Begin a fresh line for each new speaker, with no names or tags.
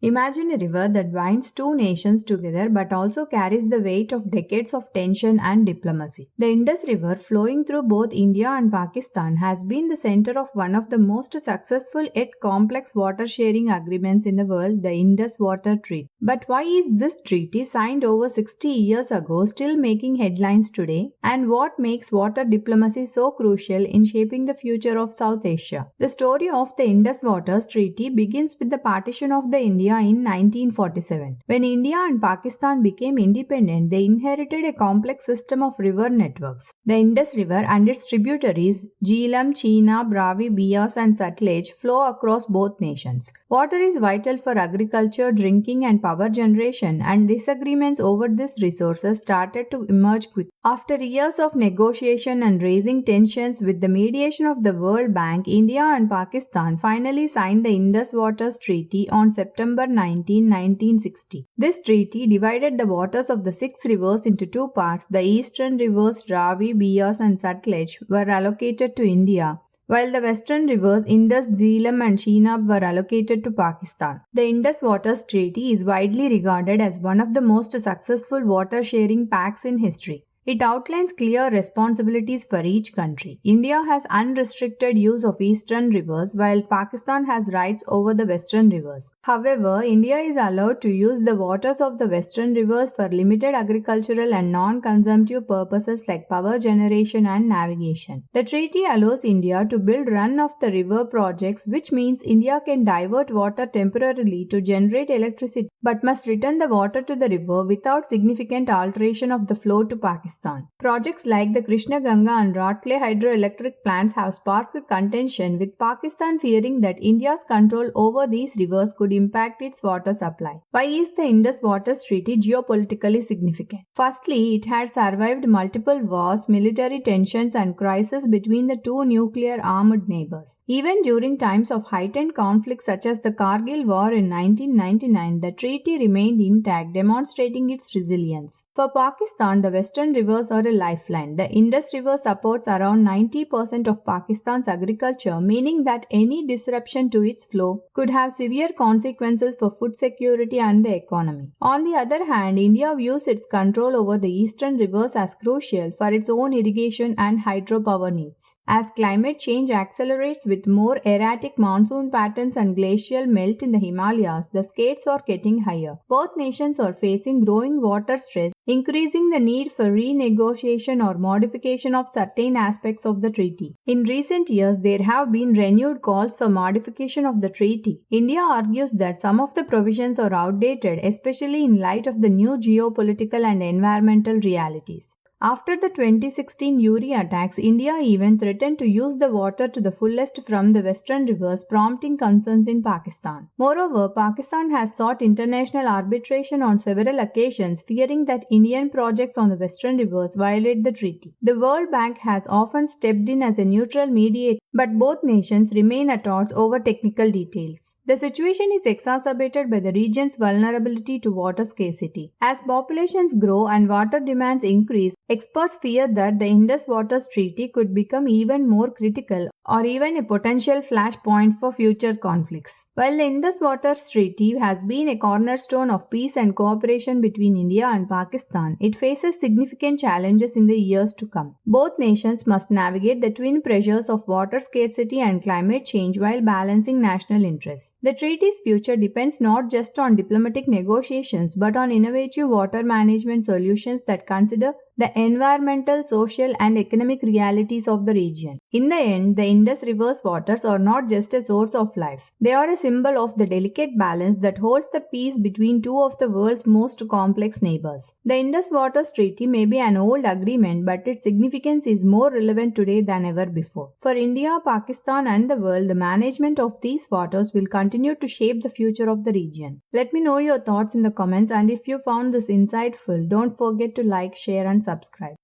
Imagine a river that binds two nations together but also carries the weight of decades of tension and diplomacy. The Indus River, flowing through both India and Pakistan, has been the center of one of the most successful yet complex water sharing agreements in the world, the Indus Water Treaty. But why is this treaty, signed over 60 years ago, still making headlines today? And what makes water diplomacy so crucial in shaping the future of South Asia? The story of the Indus Waters Treaty begins with the partition of the India in 1947. When India and Pakistan became independent, they inherited a complex system of river networks. The Indus River and its tributaries, Jhelum, Chenab, Ravi, Beas and Sutlej, flow across both nations. Water is vital for agriculture, drinking and power generation, and disagreements over these resources started to emerge quickly. After years of negotiation and raising tensions with the mediation of the World Bank, India and Pakistan finally signed the Indus Waters Treaty on September 19, 1960. This treaty divided the waters of the six rivers into two parts. The eastern rivers Ravi, Beas and Sutlej were allocated to India, while the western rivers Indus, Jhelum and Chenab were allocated to Pakistan. The Indus Waters Treaty is widely regarded as one of the most successful water-sharing pacts in history. It outlines clear responsibilities for each country. India has unrestricted use of eastern rivers, while Pakistan has rights over the western rivers. However, India is allowed to use the waters of the western rivers for limited agricultural and non-consumptive purposes like power generation and navigation. The treaty allows India to build run-of-the-river projects, which means India can divert water temporarily to generate electricity but must return the water to the river without significant alteration of the flow to Pakistan. Projects like the Krishna Ganga and Ratle hydroelectric plants have sparked contention, with Pakistan fearing that India's control over these rivers could impact its water supply. Why is the Indus Waters Treaty geopolitically significant? Firstly, it had survived multiple wars, military tensions and crises between the two nuclear-armed neighbors. Even during times of heightened conflict such as the Kargil War in 1999, the treaty remained intact, demonstrating its resilience. For Pakistan, the western rivers are a lifeline. The Indus River supports around 90% of Pakistan's agriculture, meaning that any disruption to its flow could have severe consequences for food security and the economy. On the other hand, India views its control over the eastern rivers as crucial for its own irrigation and hydropower needs. As climate change accelerates with more erratic monsoon patterns and glacial melt in the Himalayas, the stakes are getting higher. Both nations are facing growing water stress, increasing the need for renegotiation or modification of certain aspects of the treaty. In recent years, there have been renewed calls for modification of the treaty. India argues that some of the provisions are outdated, especially in light of the new geopolitical and environmental realities. After the 2016 Uri attacks, India even threatened to use the water to the fullest from the western rivers, prompting concerns in Pakistan. Moreover, Pakistan has sought international arbitration on several occasions, fearing that Indian projects on the western rivers violate the treaty. The World Bank has often stepped in as a neutral mediator, but both nations remain at odds over technical details. The situation is exacerbated by the region's vulnerability to water scarcity. As populations grow and water demands increase, experts fear that the Indus Waters Treaty could become even more critical or even a potential flashpoint for future conflicts. While the Indus Waters Treaty has been a cornerstone of peace and cooperation between India and Pakistan, it faces significant challenges in the years to come. Both nations must navigate the twin pressures of water scarcity and climate change while balancing national interests. The treaty's future depends not just on diplomatic negotiations but on innovative water management solutions that consider the environmental, social, and economic realities of the region. In the end, the Indus River's waters are not just a source of life. They are a symbol of the delicate balance that holds the peace between two of the world's most complex neighbors. The Indus Waters Treaty may be an old agreement, but its significance is more relevant today than ever before. For India, Pakistan, and the world, the management of these waters will continue to shape the future of the region. Let me know your thoughts in the comments, and if you found this insightful, don't forget to like, share, and subscribe.